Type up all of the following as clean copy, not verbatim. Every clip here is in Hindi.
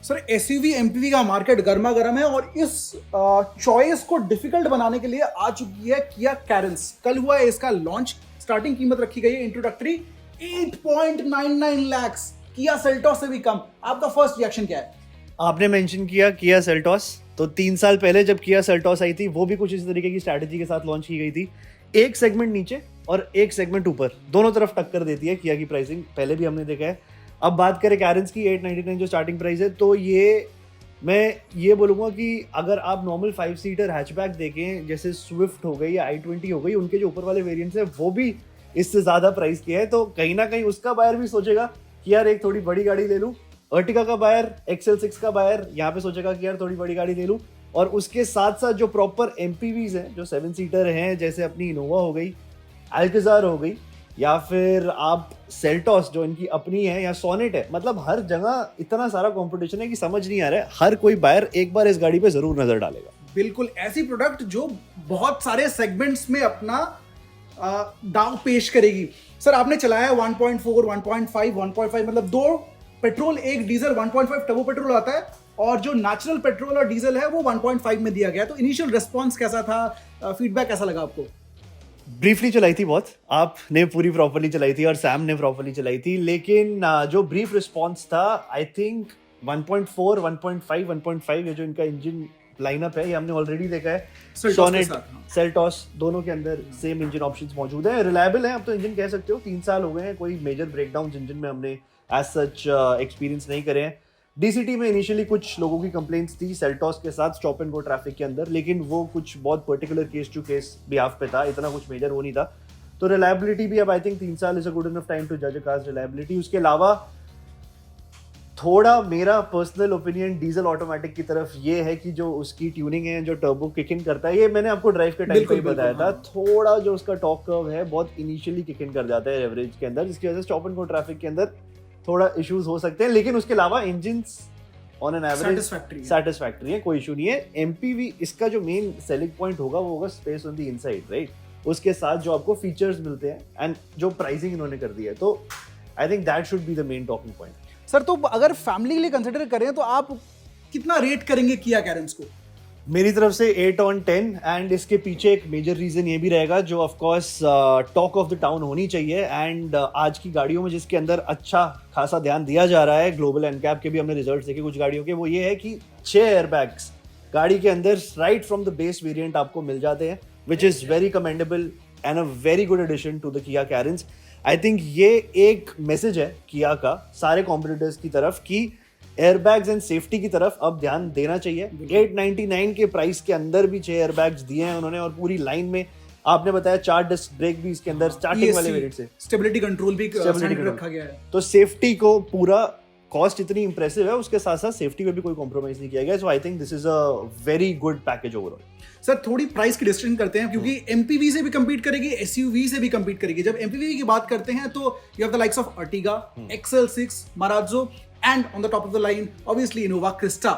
सर एसयूवी एमपीवी का मार्केट गर्मा गर्म है और इस चॉइस को डिफिकल्ट बनाने के लिए आ चुकी है किया कैरेंस। कल हुआ है इसका लॉन्च। स्टार्टिंग कीमत रखी गई है इंट्रोडक्टरी 8.99 लाख, किया सेल्टॉस से भी कम। आपका फर्स्ट रिएक्शन क्या है? आपने मेंशन किया किया सेल्टॉस, तो 3 साल पहले जब किया सेल्टॉस आई थी वो भी कुछ इसी तरीके की स्ट्रैटेजी के साथ लॉन्च की गई थी। एक सेगमेंट नीचे और एक सेगमेंट ऊपर, दोनों तरफ टक्कर देती है किया की प्राइसिंग, पहले भी हमने देखा है। अब बात करें कैरेंस की 899 जो स्टार्टिंग प्राइस है, तो मैं ये बोलूँगा कि अगर आप नॉर्मल 5 सीटर हैचबैक देखें जैसे स्विफ्ट हो गई या i20 हो गई, उनके जो ऊपर वाले वेरिएंट्स है वो भी इससे ज़्यादा प्राइस के है, तो कहीं ना कहीं उसका बायर भी सोचेगा कि यार एक थोड़ी बड़ी गाड़ी ले लूँ। अर्टिगा का बायर, XL6 का बायर यहाँ पे सोचेगा कि यार थोड़ी बड़ी गाड़ी ले लूँ। और उसके साथ साथ जो प्रॉपर MPVs हैं, जो 7 सीटर हैं, जैसे अपनी इनोवा हो गई, अल्काजार हो गई, या फिर आप सेल्टॉस जो इनकी अपनी है, या सोनेट है, मतलब हर जगह इतना सारा कंपटीशन है कि समझ नहीं आ रहा है। हर कोई बायर एक बार इस गाड़ी पे जरूर नजर डालेगा। बिल्कुल ऐसी प्रोडक्ट जो बहुत सारे सेगमेंट्स में अपना दाव पेश करेगी। सर आपने चलाया 1.4, 1.5, 1.5 मतलब 2 पेट्रोल 1 डीजल, 1.5 टर्बो पेट्रोल आता है, और जो नेचुरल पेट्रोल और डीजल है वो 1.5 में दिया गया। तो इनिशियल रिस्पांस कैसा था, फीडबैक कैसा लगा आपको? ब्रीफली चलाई थी बहुत, आपने पूरी प्रॉपर्ली चलाई थी और सैम ने प्रॉपर्ली चलाई थी, लेकिन जो ब्रीफ रिस्पांस था, आई थिंक 1.4, 1.5, 1.5 ये जो इनका इंजन लाइनअप है, ये हमने ऑलरेडी देखा है। सोनेट, सेल्टॉस दोनों के अंदर सेम इंजन ऑप्शंस मौजूद है, रिलायबल है। अब तो इंजन कह सकते हो 3 साल हो गए हैं, कोई मेजर ब्रेकडाउन इंजन में हमने एज सच एक्सपीरियंस नहीं करे हैं। डीसीटी में इनिशियली कुछ लोगों की कंप्लेंट्स थी सेल्टॉस के साथ स्टॉप एंड गो ट्रैफिक के अंदर, लेकिन वो कुछ बहुत particular case to case behalf पे था, इतना कुछ मेजर वो नहीं था। तो रिलायबिलिटी भी अब आई थिंक 3 साल is a good enough time to जज अ कार्स रिलायबिलिटी। उसके अलावा थोड़ा मेरा पर्सनल ओपिनियन डीजल ऑटोमेटिक की तरफ ये है कि जो उसकी ट्यूनिंग है, जो टर्बो किक इन करता है, ये मैंने आपको ड्राइव के टाइम पे ही बताया था, थोड़ा जो उसका टॉर्क कर्व है बहुत इनिशियली किक इन कर जाता है एवरेज के अंदर, जिसकी वजह से स्टॉप एंड गो ट्रैफिक के अंदर थोड़ा इश्यूज हो सकते हैं। लेकिन उसके अलावा engines on an average satisfactory है, कोई इशू नहीं है। एमपीवी इसका जो मेन सेलिंग पॉइंट होगा वो होगा space on the inside, right? उसके साथ जो आपको फीचर्स मिलते हैं एंड जो प्राइसिंग इन्होंने कर दी है, तो आई think that should be the main talking point. Sir तो अगर फैमिली के लिए कंसिडर करें तो आप कितना रेट करेंगे किया कैरेंस को? मेरी तरफ से 8 on 10, एंड इसके पीछे एक मेजर रीजन ये भी रहेगा जो of course talk of the town होनी चाहिए, एंड आज की गाड़ियों में जिसके अंदर अच्छा खासा ध्यान दिया जा रहा है, ग्लोबल एनकैप के भी हमने रिजल्ट्स देखे कुछ गाड़ियों के, वो ये है कि 6 एयरबैग्स गाड़ी के अंदर right from the base variant आपको मिल जाते हैं, which is very commendable and a very good addition to the Kia Carens. I think ये एक मैसेज है किया का सारे कॉम्पिटिटर्स की तरफ कि एयरबैग्स एंड सेफ्टी की तरफ अब ध्यान देना चाहिए। 899 के प्राइस के अंदर भी 6 एयरबैग्स दिए हैं उन्होंने, और पूरी लाइन में आपने बताया 4 डिस्क ब्रेक भी इसके अंदर स्टार्टिंग वाले वेरिएंट से, स्टेबिलिटी कंट्रोल भी रखा गया है। तो सेफ्टी को पूरा कॉस्ट इतनी इंप्रेसिव है, उसके साथ साथ सेफ्टी में भी कोई कॉम्प्रोमाइज नहीं किया गया। So I think this is a very good package overall. Sir थोड़ी प्राइस की डिस्कशन करते हैं, क्योंकि एमपीवी से भी compete करेगी, एसयूवी से भी compete करेगी। जब एमपीवी की बात करते हैं तो you have the likes of Ertiga, XL6, Marazzo, and on the top of the line obviously Innova Crysta.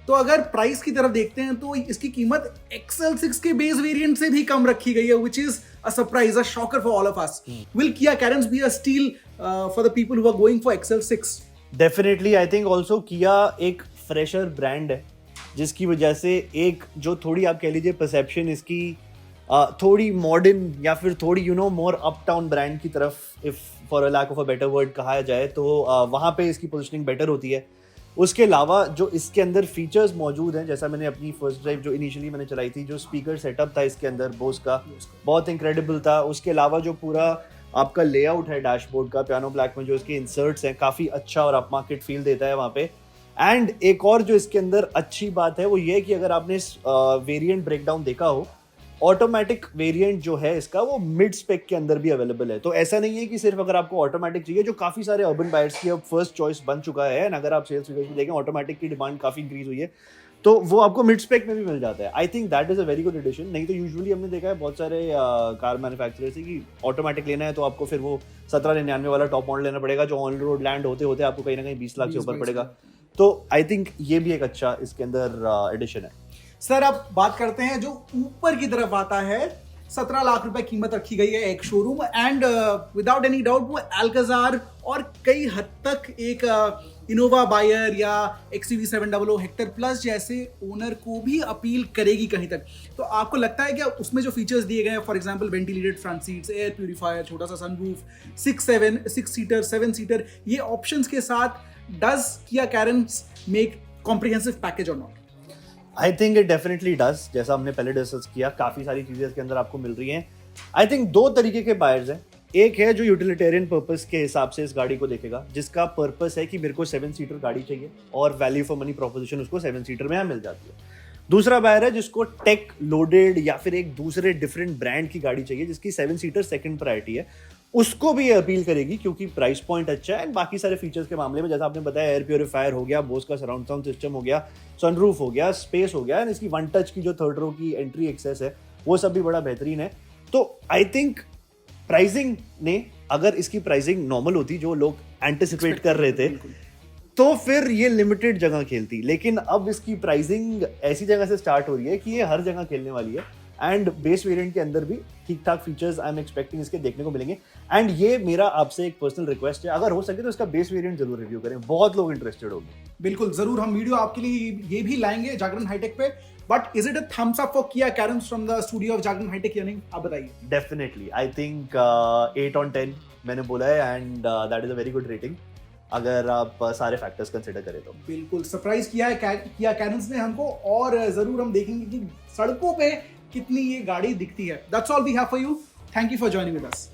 तो अगर प्राइस की तरफ देखते हैं तो इसकी कीमत XL6 के बेस वेरिएंट से भी कम रखी गई है, which is a surprise, a shocker for all of us. Will Kia Carens be a steal for the people who are going for XL6? Definitely I think also Kia एक फ्रेशर ब्रांड है, जिसकी वजह से एक जो थोड़ी आप कह लीजिए परसेप्शन इसकी थोड़ी मॉडर्न या फिर थोड़ी मोर अप टाउन ब्रांड की तरफ, if for a lack of a better word कहा जाए, तो वहाँ पे इसकी पोजिशनिंग बेटर होती है। उसके अलावा जो इसके अंदर फीचर्स मौजूद हैं, जैसा मैंने अपनी फर्स्ट ड्राइव जो इनिशियली मैंने चलाई थी, जो स्पीकर सेटअप था इसके अंदर बोस का, बहुत इनक्रेडिबल था। उसके अलावा जो पूरा आपका लेआउट है डैशबोर्ड का, पियानो ब्लैक में जो इसके इंसर्ट्स हैं, काफ़ी अच्छा और अपमार्केट फील देता है वहाँ पे। एंड एक और जो इसके अंदर अच्छी बात है वो ये कि अगर आपने वेरिएंट ब्रेकडाउन देखा हो, ऑटोमेटिक वेरिएंट जो है इसका वो मिड स्पेक के अंदर भी अवेलेबल है। तो ऐसा नहीं है कि सिर्फ अगर आपको ऑटोमेटिक चाहिए, जो काफ़ी सारे अर्बन बायर्स की अब फर्स्ट चॉइस बन चुका है, एंड अगर आप सेल्स फिगर्स में देखें ऑटोमेटिक की डिमांड काफ़ी इंक्रीज हुई है, तो वो आपको मिड स्पेक में भी मिल जाता है। I think that is a very good addition. नहीं तो यूजुअली हमने देखा है बहुत सारे कार मैन्युफैक्चरर्स से कि ऑटोमेटिक लेना है तो आपको फिर वो 1799 वाला टॉप मॉडल लेना पड़ेगा, जो ऑन रोड लैंड होते होते आपको कहीं ना कहीं 20 लाख से ऊपर पड़ेगा। तो आई थिंक ये भी एक अच्छा इसके अंदर एडिशन है। सर अब बात करते हैं जो ऊपर की तरफ आता है 17 लाख रुपए कीमत रखी गई है एक showroom, and without any doubt वो अल्काजार और कई हद तक एक इनोवा बायर या XUV700 हेक्टर प्लस जैसे ओनर को भी अपील करेगी कहीं तक। तो आपको लगता है कि उसमें जो फीचर्स दिए गए हैं, for example ventilated front seats, air purifier, छोटा सा सनरूफ, 6 सीटर 7 सीटर, ये ऑप्शंस के साथ does Kia Carens make comprehensive package और not? I think it definitely does. जैसा हमने पहले डिस्कस किया, काफी सारी चीजें इसके अंदर आपको मिल रही हैं। आई थिंक दो तरीके के बायर्स हैं। एक है जो यूटिलिटेरियन पर्पस के हिसाब से इस गाड़ी को देखेगा, जिसका पर्पस है कि मेरे को 7 सीटर गाड़ी चाहिए और वैल्यू फॉर मनी प्रोपोजिशन उसको 7 सीटर में यहाँ मिल जाती है। दूसरा बायर है जिसको टेक लोडेड या फिर एक दूसरे डिफरेंट ब्रांड की गाड़ी चाहिए जिसकी 7 सीटर सेकंड प्रायोरिटी है, उसको भी ये अपील करेगी क्योंकि प्राइस पॉइंट अच्छा है एंड बाकी सारे फीचर्स के मामले में जैसा आपने बताया, एयर प्योरीफायर हो गया, बोस का सराउंड साउंड सिस्टम हो गया, सनरूफ हो गया, स्पेस हो गया, एंड इसकी वन टच की जो थर्ड रो की एंट्री एक्सेस है वो सब भी बड़ा बेहतरीन है। तो आई थिंक प्राइसिंग ने, अगर इसकी प्राइसिंग नॉर्मल होती जो लोग एंटिसिपेट कर रहे थे, तो फिर ये लिमिटेड जगह खेलती, लेकिन अब इसकी प्राइसिंग ऐसी जगह से स्टार्ट हो रही है कि ये हर जगह खेलने वाली है एंड बेस वेरिएंट के अंदर भी ठीक ठाक फीचर्स आई एम एक्सपेक्टिंग इसके देखने को मिलेंगे। एंड ये मेरा आपसे एक पर्सनल रिक्वेस्ट है, अगर हो सके तो इसका बेस वेरिएंट जरूर रिव्यू करें, बहुत लोग इंटरेस्टेड होंगे। बिल्कुल जरूर, हम वीडियो आपके लिए ये भी लाएंगे जागरण हाईटेक पे। But is it a thumbs up for Kia Carens from the studio of Jagran hitech या नहीं, आप बताइए? डेफिनेटली, आई थिंक 8 on 10 मैंने बोला है and that is a very good rating अगर आप सारे फैक्टर्स कंसिडर करें तो। बिल्कुल सरप्राइज किया है किया कैरेंस ने हमको, और जरूर हम देखेंगे कि सड़कों पे कितनी ये गाड़ी दिखती है। That's all we have for you. Thank you for joining with us.